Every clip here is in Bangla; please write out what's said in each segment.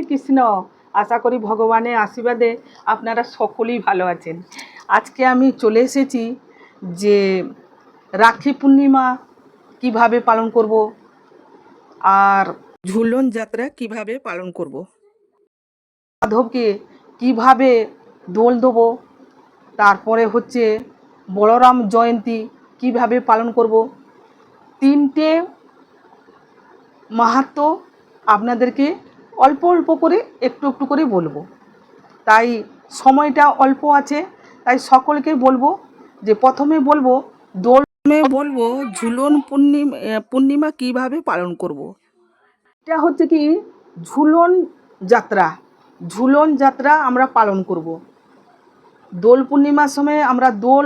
কৃষ্ণ। আশা করি ভগবানের আশীর্বাদে আপনারা সকলেই ভালো আছেন। আজকে আমি চলে এসেছি যে রাখি পূর্ণিমা কিভাবে পালন করব আর ঝুলন যাত্রা কিভাবে পালন করব, মাধবকে কিভাবে দোল দেবো, তারপরে হচ্ছে বলরাম জয়ন্তী কিভাবে পালন করব, তিনটে মাহাত্ম্য আপনাদেরকে অল্প অল্প করে একটু একটু করে বলবো। তাই সময়টা অল্প আছে, তাই সকলকে বলবো যে প্রথমে বলবো বলবো ঝুলন পূর্ণিমা কিভাবে পালন করব। এটা হচ্ছে কি ঝুলন যাত্রা। ঝুলন যাত্রা আমরা পালন করব। দোল পূর্ণিমার সময় আমরা দোল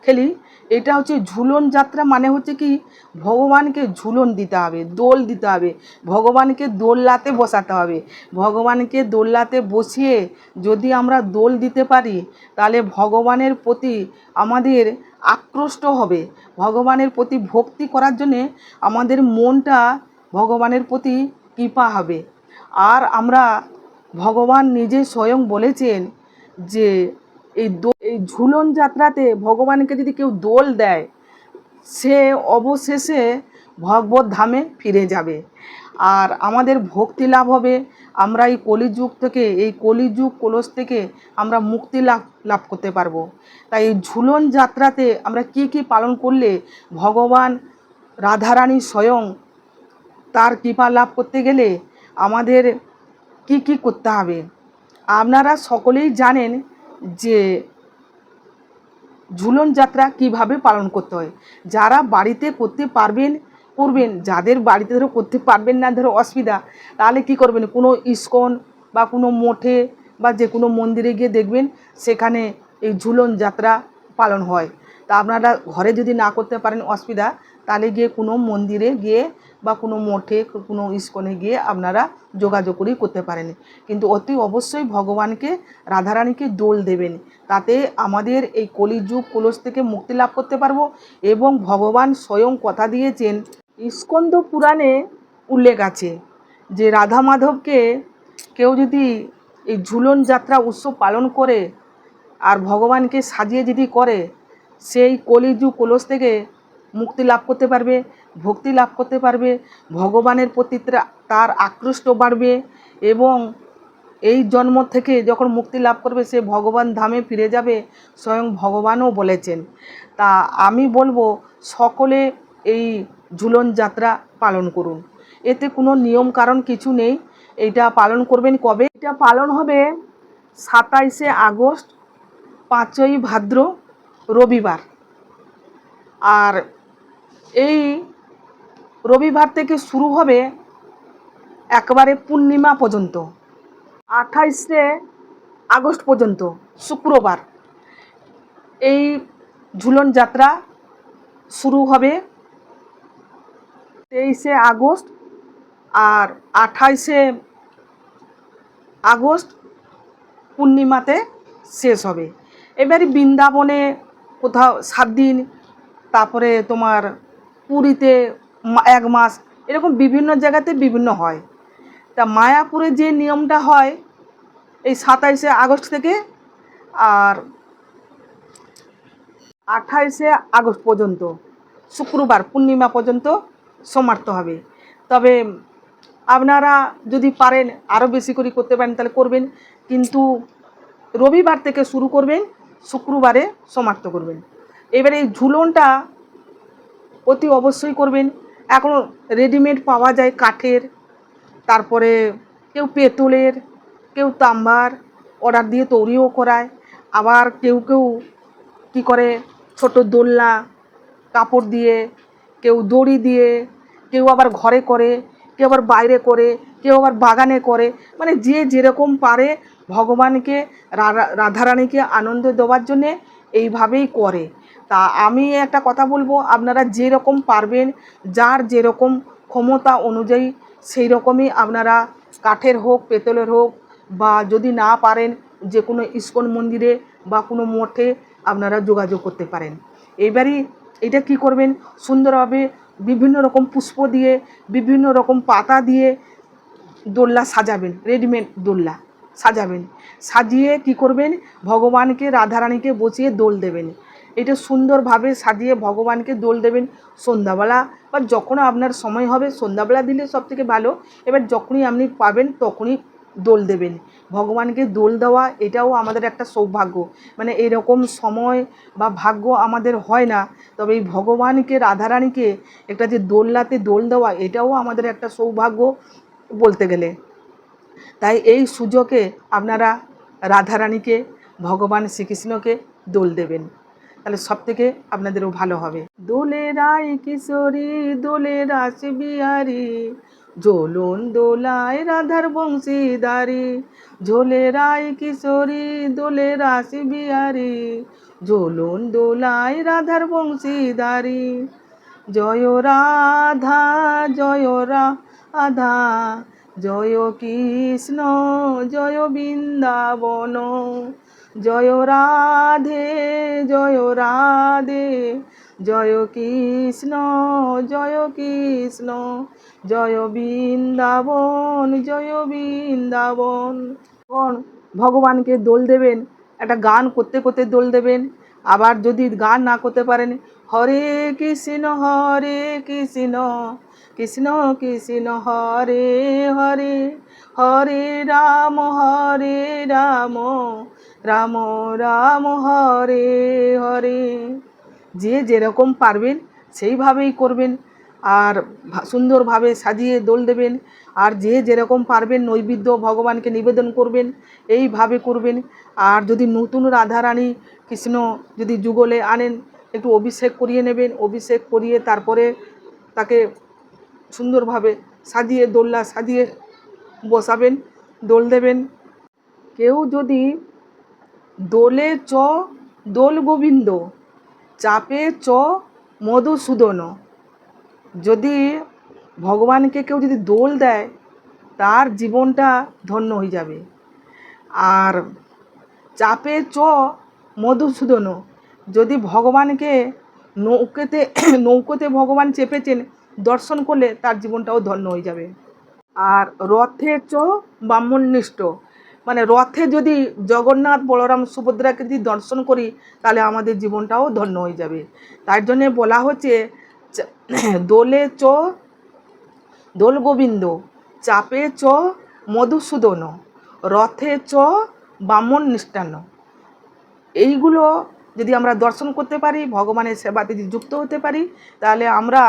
খেলি। এটা হচ্ছে ঝুলন যাত্রা, মানে হচ্ছে কি ভগবানকে ঝুলন দিতে হবে, দোল দিতে হবে, ভগবানকে দোলনাতে বসাতে হবে। ভগবানকে দোলনাতে বসিয়ে যদি আমরা দোল দিতে পারি তাহলে ভগবানের প্রতি আমাদের আকৃষ্ট হবে, ভগবানের প্রতি ভক্তি করার জন্যে আমাদের মনটা ভগবানের প্রতি কৃপা হবে। আর আমরা ভগবান নিজে স্বয়ং বলেছেন যে এই ঝুলন যাত্রাতে ভগবানকে যদি কেউ দোল দেয় সে অবশেষে ভগবত ধামে ফিরে যাবে আর আমাদের ভক্তি লাভ হবে। আমরা এই কলিযুগ থেকে, এই কলিযুগ কলস থেকে আমরা মুক্তি লাভ করতে পারবো। তাই এই ঝুলন যাত্রাতে আমরা কি কি পালন করলে ভগবান রাধারানী স্বয়ং তার কৃপা লাভ করতে গেলে আমাদের কি কি করতে হবে। আপনারা সকলেই জানেন যে ঝুলন যাত্রা কিভাবে পালন করতে হয়। যারা বাড়িতে করতে পারবেন করবেন, যাদের বাড়িতে ধরো করতে পারবেন না, ধরো অসুবিধা, তাহলে কি করবেন, কোনো ইস্কন বা কোনো মঠে বা যে কোনো মন্দিরে গিয়ে দেখবেন সেখানে এই ঝুলন যাত্রা পালন হয়। তা আপনারা ঘরে যদি না করতে পারেন অসুবিধা, তাহলে গিয়ে কোনো মন্দিরে গিয়ে বা কোনো মঠে কোনো ইস্কনে গিয়ে আপনারা যোগাযোগ করেই করতে পারেন। কিন্তু অতি অবশ্যই ভগবানকে রাধারানীকে দোল দেবেন, তাতে আমাদের এই কলিযুগ কলস থেকে মুক্তি লাভ করতে পারবো। এবং ভগবান স্বয়ং কথা দিয়েছেন, স্কন্দ পুরাণে উল্লেখ আছে যে রাধা মাধবকে কেউ যদি এই ঝুলন যাত্রা উৎসব পালন করে আর ভগবানকে সাজিয়ে যদি করে, সেই কলিযুগ কলস থেকে মুক্তি লাভ করতে পারবে, ভক্তি লাভ করতে পারবে, ভগবানের প্রতি তার আকৃষ্ট বাড়বে এবং এই জন্ম থেকে যখন মুক্তি লাভ করবে সে ভগবান ধামে ফিরে যাবে, স্বয়ং ভগবানও বলেছেন। তা আমি বলবো সকলে এই ঝুলন যাত্রা পালন করুন। এতে কোনো নিয়ম কারণ কিছু নেই। এইটা পালন করবেন কবে, এটা পালন হবে 27শে আগস্ট 5ই ভাদ্র রবিবার। আর এই রবিবার থেকে শুরু হবে একবারে পূর্ণিমা পর্যন্ত, 28শে আগস্ট পর্যন্ত শুক্রবার এই ঝুলন যাত্রা শুরু হবে 23শে আগস্ট আর 28শে আগস্ট পূর্ণিমাতে শেষ হবে। এবারে বৃন্দাবনে কোথাও 7 দিন, তারপরে তোমার পুরীতে 1 মাস, এরকম বিভিন্ন জায়গাতে বিভিন্ন হয়। তা মায়াপুরে যে নিয়মটা হয় এই 27শে আগস্ট থেকে আর 28শে আগস্ট পর্যন্ত শুক্রবার পূর্ণিমা পর্যন্ত সমাপ্ত হবে। তবে আপনারা যদি পারেন আরও বেশি করে করতে পারেন তাহলে করবেন, কিন্তু রবিবার থেকে শুরু করবেন, শুক্রবারে সমাপ্ত করবেন। এবারে এই ঝুলনটা অতি অবশ্যই করবেন। এখন রেডিমেড পাওয়া যায় কাঠের, তারপরে কেউ পেতলের, কেউ তাম্বার অর্ডার দিয়ে তৈরিও করায়। আবার কেউ কেউ কী করে ছোট দোলনা কাপড় দিয়ে, কেউ দড়ি দিয়ে, কেউ আবার ঘরে করে, কেউ আবার বাইরে করে, কেউ আবার বাগানে করে, মানে যে যেরকম পারে ভগবানকে রাধারানীকে আনন্দ দেওয়ার জন্যে এইভাবেই করে। তা আমি একটা কথা বলবো, আপনারা যেরকম পারবেন, যার যেরকম ক্ষমতা অনুযায়ী সেই রকমই আপনারা কাঠের হোক পেতলের হোক, বা যদি না পারেন যে কোনো ইস্কন মন্দিরে বা কোনো মঠে আপনারা যোগাযোগ করতে পারেন। এবারই এটা কি করবেন, সুন্দরভাবে বিভিন্ন রকম পুষ্প দিয়ে, বিভিন্ন রকম পাতা দিয়ে দোলনা সাজাবেন, রেডিমেড দোলনা সাজাবেন, সাজিয়ে কি করবেন, ভগবানকে রাধারানীকে বসিয়ে দোল দেবেন। এটা সুন্দরভাবে সাজিয়ে ভগবানকে দোল দেবেন সন্ধ্যাবেলা, বা যখন আপনার সময় হবে সন্ধ্যাবেলা দিলে সবথেকে ভালো। এবার যখনই আপনি পাবেন তখনই দোল দেবেন। ভগবানকে দোল দেওয়া এটাও আমাদের একটা সৌভাগ্য, মানে এরকম সময় বা ভাগ্য আমাদের হয় না। তবে এই ভগবানকে রাধারানীকে একটা যে দোলনাতে দোল দেওয়া এটাও আমাদের একটা সৌভাগ্য বলতে গেলে। তাই এই সুযোগে আপনারা রাধারানীকে, ভগবান শ্রীকৃষ্ণকে দোল দেবেন, তাহলে সব থেকে আপনাদেরও ভালো হবে। দোলে রায় কিশোরী দোলে রাস বিহারী, ঝোলন দোলায় রাধার বংশীদারি। ঝোলে রায় কিশোরী দোলে রাস বিহারী, ঝোলন দোলায় রাধার বংশীদারি। জয় রাধা জয় রাধা, জয় কৃষ্ণ জয় বৃন্দাবন। জয় রাধে জয় রাধে, জয় কৃষ্ণ জয় কৃষ্ণ, জয় বৃন্দাবন জয় বৃন্দাবন। তখন ভগবানকে দোল দেবেন, একটা গান করতে করতে দোল দেবেন। আবার যদি গান না করতে পারেন, হরে কৃষ্ণ কৃষ্ণ কৃষ্ণ হরে হরে, হরে রাম রাম রাম হরে হরে। যে যেরকম পারবেন সেইভাবেই করবেন, আর সুন্দরভাবে সাজিয়ে দোল দেবেন। আর যে যেরকম পারবেন নৈবেদ্য ভগবানকে নিবেদন করবেন, এইভাবে করবেন। আর যদি নতুন রাধারানী কৃষ্ণ যদি যুগলে আনেন, একটু অভিষেক করিয়ে নেবেন, অভিষেক করিয়ে তারপরে তাকে সুন্দরভাবে সাজিয়ে দোলনা সাজিয়ে বসাবেন, দোল দেবেন। কেউ যদি দোলে চ দোল গোবিন্দ, চাপে চ মধুসূদন, যদি ভগবানকে কেউ যদি দোল দেয় তার জীবনটা ধন্য হয়ে যাবে। আর চাপে চ মধুসূদন, যদি ভগবানকে নৌকোতে ভগবান চেপেছেন দর্শন করলে তার জীবনটাও ধন্য হয়ে যাবে। আর রথে চ ব্রাহ্মণনিষ্ঠ, মানে রথে যদি জগন্নাথ বলরাম সুভদ্রাকে যদি দর্শন করি তাহলে আমাদের জীবনটাও ধন্য হয়ে যাবে। তার জন্যে বলা হচ্ছে দোলে চ দোল গোবিন্দ, চাপে চ মধুসূদন, রথে চ ব্রাহ্মণ নিষ্ঠান্ন। এইগুলো যদি আমরা দর্শন করতে পারি, ভগবানের সেবাতে যদি যুক্ত হতে পারি, তাহলে আমরা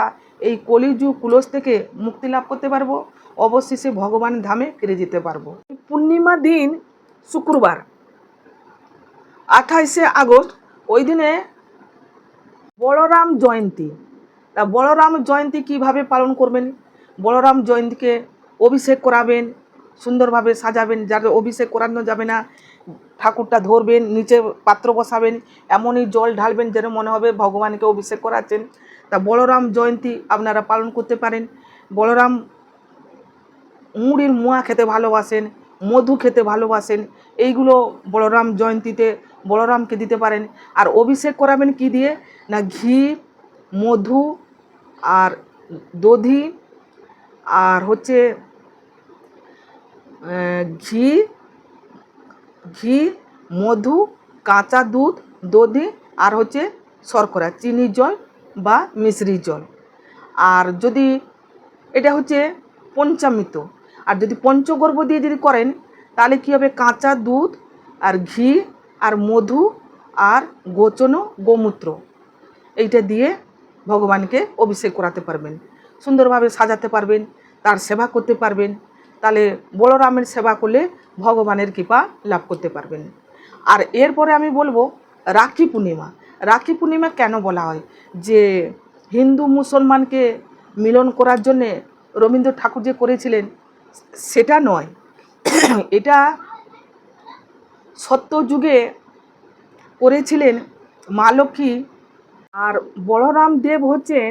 এই কলিযুগ কুলস থেকে মুক্তি লাভ করতে পারবো, অবশেষে ভগবান ধামে ফিরে যেতে পারবো। পূর্ণিমা দিন শুক্রবার 28শে আগস্ট, ওই দিনে বলরাম জয়ন্তী। তা বলরাম জয়ন্তী কিভাবে পালন করবেন, বলরাম জয়ন্তীকে অভিষেক করাবেন, সুন্দরভাবে সাজাবেন। যাকে অভিষেক করানো যাবে না, ঠাকুরটা ধরবেন, নিচে পাত্র বসাবেন, এমনই জল ঢালবেন যেন মনে হবে ভগবানকে অভিষেক করাচ্ছেন। তা বলরাম জয়ন্তী আপনারা পালন করতে পারেন। বলরাম মুড়ির মোয়া খেতে ভালোবাসেন, মধু খেতে ভালোবাসেন, এইগুলো বলরাম জয়ন্তীতে বলরামকে দিতে পারেন। আর অভিষেক করাবেন কি দিয়ে না, ঘি, মধু আর দধি, আর হচ্ছে ঘি ঘি মধু, কাঁচা দুধ, দধি, আর হচ্ছে শর্করা, চিনি জল বা মিশ্রি জল। আর যদি এটা হচ্ছে পঞ্চামৃত, আর যদি পঞ্চগর্ভ দিয়ে যদি করেন তাহলে কী হবে, কাঁচা দুধ আর ঘি আর মধু আর গোচনো গোমূত্র, এইটা দিয়ে ভগবানকে অভিষেক করাতে পারবেন, সুন্দরভাবে সাজাতে পারবেন, তার সেবা করতে পারবেন। তাহলে বলরামের সেবা করলে ভগবানের কৃপা লাভ করতে পারবেন। আর এরপরে আমি বলবো রাখি পূর্ণিমা। রাখি পূর্ণিমা কেন বলা হয়, যে হিন্দু মুসলমানকে মিলন করার জন্যে রবীন্দ্র ঠাকুর যে করেছিলেন সেটা নয়, এটা সত্যযুগে করেছিলেন মা লক্ষ্মী। আর বলরাম দেব হচ্ছেন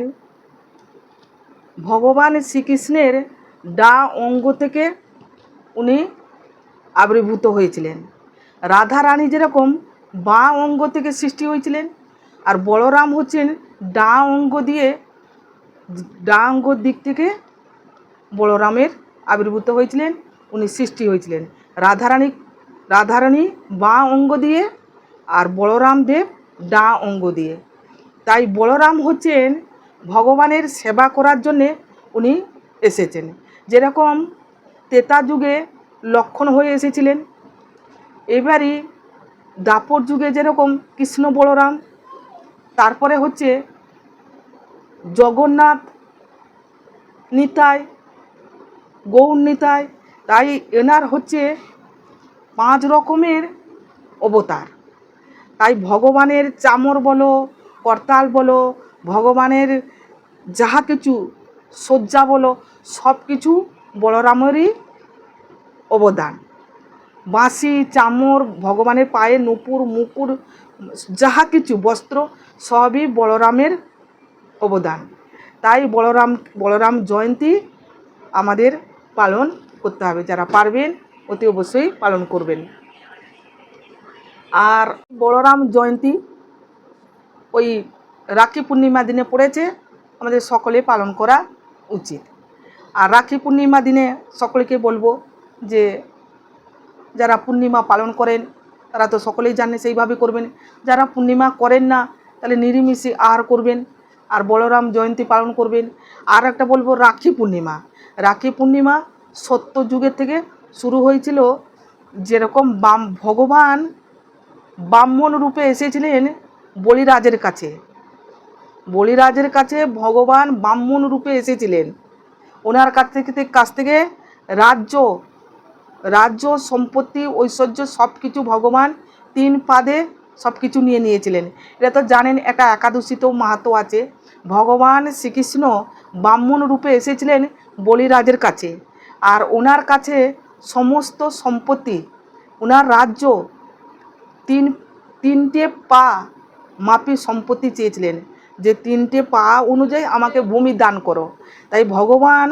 ভগবান শ্রীকৃষ্ণের ডা অঙ্গ থেকে উনি আবির্ভূত হয়েছিলেন। রাধা রানী যেরকম বাঁ অঙ্গ থেকে সৃষ্টি হয়েছিলেন, আর বলরাম হচ্ছেন ডা অঙ্গ দিক থেকে বলরামের আবির্ভূত হয়েছিলেন, উনি সৃষ্টি হয়েছিলেন। রাধারানী বাঁ অঙ্গ দিয়ে আর বলরাম দেব ডাঁ অঙ্গ দিয়ে। তাই বলরাম হচ্ছেন ভগবানের সেবা করার জন্যে উনি এসেছেন। যেরকম ত্রেতা যুগে লক্ষ্মণ হয়ে এসেছিলেন, এবারই দ্বাপর যুগে যেরকম কৃষ্ণ বলরাম, তারপরে হচ্ছে জগন্নাথ নিতাই, গৌর নিতাই। তাই এনার হচ্ছে 5 রকমের অবতার। তাই ভগবানের চামর বলো, করতাল বলো, ভগবানের যাহা কিছু শয্যা বলো, সব কিছু বলরামেরই অবদান। বাঁশি, চামর, ভগবানের পায়ে নুপুর, মুকুর, যাহা কিছু বস্ত্র, সবই বলরামের অবদান। তাই বলরাম জয়ন্তী আমাদের পালন করতে হবে। যারা পারবেন অতি অবশ্যই পালন করবেন। আর বলরাম জয়ন্তী ওই রাখি পূর্ণিমা দিনে পড়েছে, আমাদের সকলে পালন করা উচিত। আর রাখি পূর্ণিমা দিনে সকলকে বলবো যে যারা পূর্ণিমা পালন করেন তারা তো সকলেই জানে, সেইভাবে করবেন। যারা পূর্ণিমা করেন না তাহলে নিরামিষে আহার করবেন আর বলরাম জয়ন্তী পালন করবেন। আর একটা বলবো রাখি পূর্ণিমা সত্য যুগের থেকে শুরু হয়েছিল। যেরকম ভগবান ব্রাহ্মণ রূপে এসেছিলেন বলিরাজের কাছে ভগবান ব্রাহ্মণ রূপে এসেছিলেন। ওনার কাছ থেকে রাজ্য সম্পত্তি ঐশ্বর্য সব কিছু ভগবান 3 পাদে সব কিছু নিয়েছিলেন। এটা তো জানেন, একটা একাদশীতেও মাহাত্ম্য আছে। ভগবান শ্রীকৃষ্ণ ব্রাহ্মণ রূপে এসেছিলেন বলিরাজের কাছে, আর ওনার কাছে সমস্ত সম্পত্তি, ওনার রাজ্য 3টে পা মাপি সম্পত্তি চেয়েছিলেন, যে 3টে পা অনুযায়ী আমাকে ভূমি দান করো। তাই ভগবান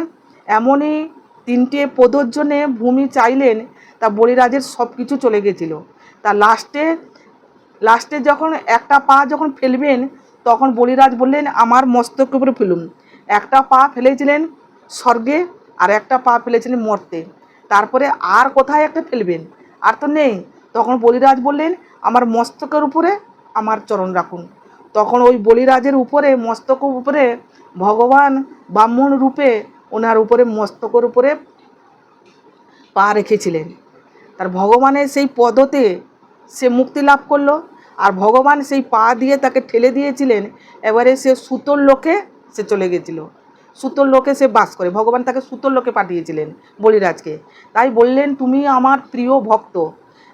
এমনই 3টে পদর জন্যে ভূমি চাইলেন, তা বলিরাজের সব কিছু চলে গেছিল। তা লাস্টে যখন একটা পা যখন ফেলবেন, তখন বলিরাজ বললেন আমার মস্তকের উপরে ফেলুন। একটা পা ফেলেছিলেন স্বর্গে আর একটা পা ফেলেছিলেন মর্তে। তারপরে আর কোথায় একটা ফেলবেন, আর তো নেই। তখন বলিরাজ বললেন আমার মস্তকের উপরে আমার চরণ রাখুন। তখন ওই বলিরাজের উপরে, মস্তকের উপরে ভগবান ব্রাহ্মণ রূপে ওনার উপরে মস্তকের উপরে পা রেখেছিলেন। তার ভগবানের সেই পদতে সে মুক্তি লাভ করলো, আর ভগবান সেই পা দিয়ে তাকে ঠেলে দিয়েছিলেন। এবারে সে সুতোর লোকে সে চলে গেছিল, সুতোর লোকে সে বাস করে। ভগবান তাকে সুতোর লোকে পাঠিয়েছিলেন বলিরাজকে। তাই বললেন তুমি আমার প্রিয় ভক্ত,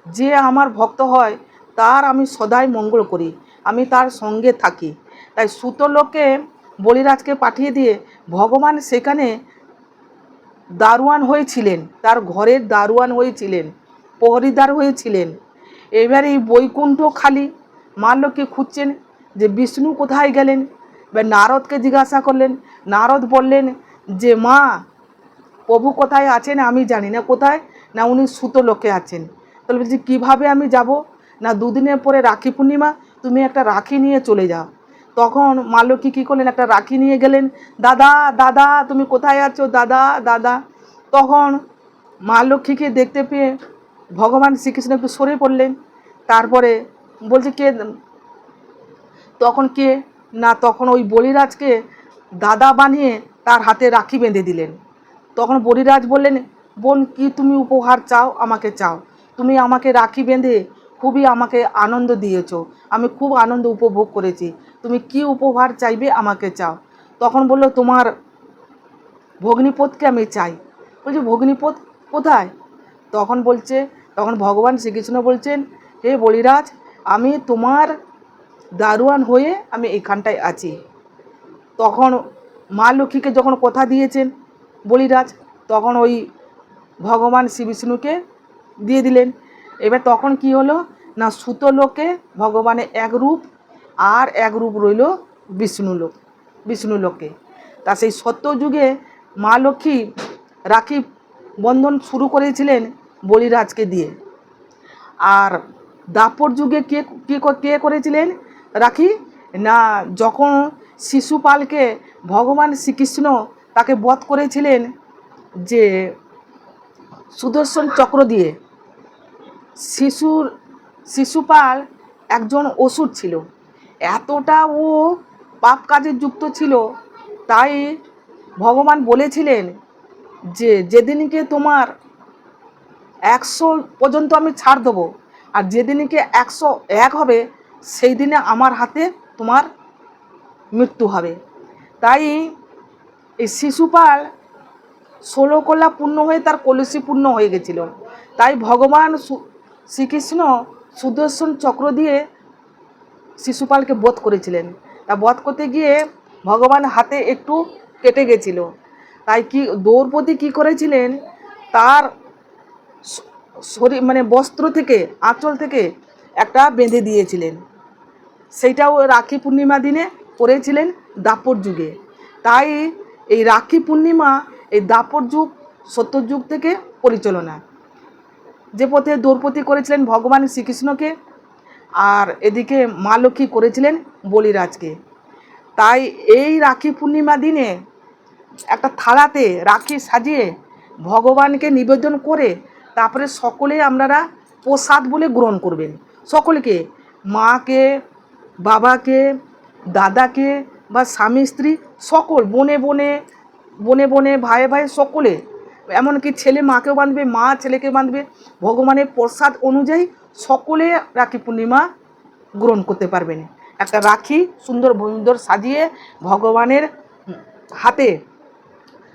যে আমার ভক্ত হয় তার আমি সদাই মঙ্গল করি, আমি তার সঙ্গে থাকি। তাই সুতোর লোকে বলিরাজকে পাঠিয়ে দিয়ে ভগবান সেখানে দারোয়ান হয়েছিলেন, তার ঘরের দারোয়ান হয়েছিলেন, প্রহরীদার হয়েছিলেন। এবারে এই বৈকুণ্ঠ খালি, মা লক্ষ্মী খুঁজছেন যে বিষ্ণু কোথায় গেলেন। এবার নারদকে জিজ্ঞাসা করলেন। নারদ বললেন যে মা, প্রভু কোথায় আছেন আমি জানি না। কোথায় না, উনি সুতো লোকে আছেন। তাহলে বলছি কীভাবে আমি যাব না, 2 দিনের পরে রাখি পূর্ণিমা, তুমি একটা রাখি নিয়ে চলে যাও। তখন মা লক্ষ্মী কী করলেন, একটা রাখি নিয়ে গেলেন। দাদা দাদা তুমি কোথায় আছো দাদা দাদা। তখন মা লক্ষ্মীকে দেখতে পেয়ে ভগবান শ্রীকৃষ্ণ একটু সরে পড়লেন। তারপরে বলছে কে, তখন কে না, তখন ওই বলিরাজকে দাদা বানিয়ে তার হাতে রাখি বেঁধে দিলেন। তখন বলিরাজ বললেন বোন, কি তুমি উপহার চাও আমাকে চাও, তুমি আমাকে রাখি বেঁধে খুবই আমাকে আনন্দ দিয়েছো, আমি খুব আনন্দ উপভোগ করেছি, তুমি কি উপহার চাইবে আমাকে চাও। তখন বলল তোমার ভগ্নিপথকে আমি চাই। বলছি ভগ্নিপথ কোথায়। তখন ভগবান শ্রীকৃষ্ণ বলছেন হে বলিরাজ, আমি তোমার দারোয়ান হয়ে আমি এখানটায় আছি। তখন মা লক্ষ্মীকে যখন কথা দিয়েছেন বলিরাজ, তখন ওই ভগবান শ্রী বিষ্ণুকে দিয়ে দিলেন। এবার তখন কি হলো না, সুতো লোকে ভগবানের এক রূপ আর এক রূপ রইল বিষ্ণু লোকে। তা সেই সত্যযুগে মা লক্ষ্মী রাখি বন্ধন শুরু করেছিলেন বলিরাজকে দিয়ে। আর দ্বাপর যুগে কে করেছিলেন রাখি না, যখন শিশুপালকে ভগবান শ্রীকৃষ্ণ তাকে বধ করেছিলেন, যে সুদর্শন চক্র দিয়ে শিশুপাল একজন অসুর ছিল। এতটা ও পাপ কাজে যুক্ত ছিল, তাই ভগবান বলেছিলেন যে যেদিনকে তোমার 100 পর্যন্ত আমি ছাড় দেবো, আর যেদিনকে 101 হবে সেই দিনে আমার হাতে তোমার মৃত্যু হবে। তাই এই শিশুপাল 16 কলা পূর্ণ হয়ে তার কলসি পূর্ণ হয়ে গেছিল। তাই ভগবান শ্রীকৃষ্ণ সুদর্শন চক্র দিয়ে শিশুপালকে বধ করেছিলেন। তা বধ করতে গিয়ে ভগবান হাতে একটু কেটে গেছিল। তাই কি দ্রৌপদী কী করেছিলেন, তার শরীর মানে বস্ত্র থেকে, আঁচল থেকে একটা বেঁধে দিয়েছিলেন। সেইটাও রাখি পূর্ণিমা দিনে করেছিলেন দাপর যুগে। তাই এই রাখি পূর্ণিমা এই দাপর যুগ সত্তর যুগ থেকে পরিচালনা, যে পথে দ্রৌপদী করেছিলেন ভগবান শ্রীকৃষ্ণকে, আর এদিকে মা লক্ষ্মী করেছিলেন বলিরাজকে। তাই এই রাখি পূর্ণিমা দিনে একটা থালাতে রাখি সাজিয়ে ভগবানকে নিবেদন করে তারপরে সকলে আপনারা প্রসাদ বলে গ্রহণ করবেন। সকলকে, মাকে, বাবাকে, দাদাকে বা স্বামী স্ত্রী সকল, বনে বনে ভাই সকলে, এমনকি ছেলে মাকেও বাঁধবে, মা ছেলেকে বাঁধবে। ভগবানের প্রসাদ অনুযায়ী সকলে রাখি পূর্ণিমা গ্রহণ করতে পারবেন। একটা রাখি সুন্দর সাজিয়ে ভগবানের হাতে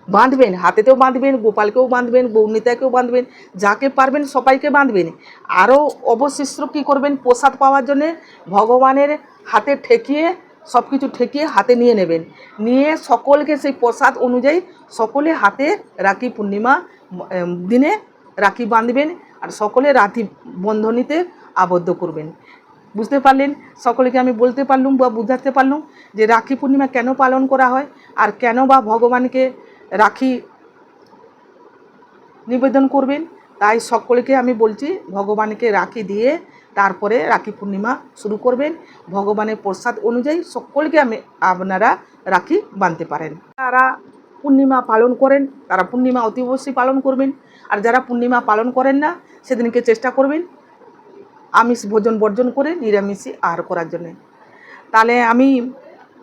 বাঁধবেন, হাতেতেও বাঁধবেন, গোপালকেও বাঁধবেন, গৌমিতাকেও বাঁধবেন, যাকে পারবেন সবাইকে বাঁধবেন। আরও অবশিষ্ট কী করবেন, প্রসাদ পাওয়ার জন্যে ভগবানের হাতে ঠেকিয়ে, সব কিছু ঠেকিয়ে হাতে নিয়ে নেবেন, নিয়ে সকলকে সেই প্রসাদ অনুযায়ী সকলে হাতে রাখি পূর্ণিমা দিনে রাখি বাঁধবেন, আর সকলে রাখি বন্ধনীতে আবদ্ধ করবেন। বুঝতে পারলেন? সকলকে আমি বলতে পারলুম বা বুঝাতে পারলুম যে রাখি পূর্ণিমা কেন পালন করা হয়, আর কেন বা ভগবানকে রাখি নিবেদন করবেন। তাই সকলকে আমি বলছি ভগবানকে রাখি দিয়ে তারপরে রাখি পূর্ণিমা শুরু করবেন। ভগবানের প্রসাদ অনুযায়ী সকলকে আপনারা রাখি বাঁধতে পারেন। যারা পূর্ণিমা পালন করেন তারা পূর্ণিমা অতি অবশ্যই পালন করবেন, আর যারা পূর্ণিমা পালন করেন না সেদিনকে চেষ্টা করবেন আমিষ ভোজন বর্জন করে নিরামিষই আহার করার জন্যে। তাহলে আমি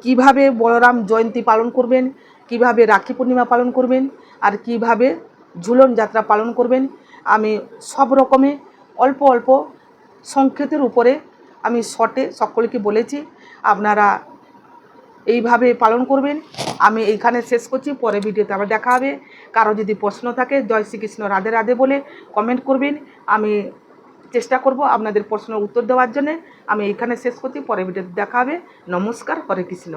কিভাবে বলরাম জয়ন্তী পালন করবেন, কিভাবে রাখি পূর্ণিমা পালন করবেন, আর কিভাবে ঝুলন যাত্রা পালন করবেন, আমি সব রকমে অল্প অল্প সংক্ষেপের উপরে আমি শর্টে সকলকে বলেছি। আপনারা এইভাবে পালন করবেন। আমি এইখানে শেষ করছি, পরে ভিডিওতে আবার দেখা হবে। কারো যদি প্রশ্ন থাকে জয় শ্রীকৃষ্ণ রাধে রাধে বলে কমেন্ট করবেন, আমি চেষ্টা করব আপনাদের প্রশ্নের উত্তর দেওয়ার জন্য। আমি এইখানে শেষ করছি, পরে ভিডিওতে দেখা হবে। নমস্কার, হরে কৃষ্ণ।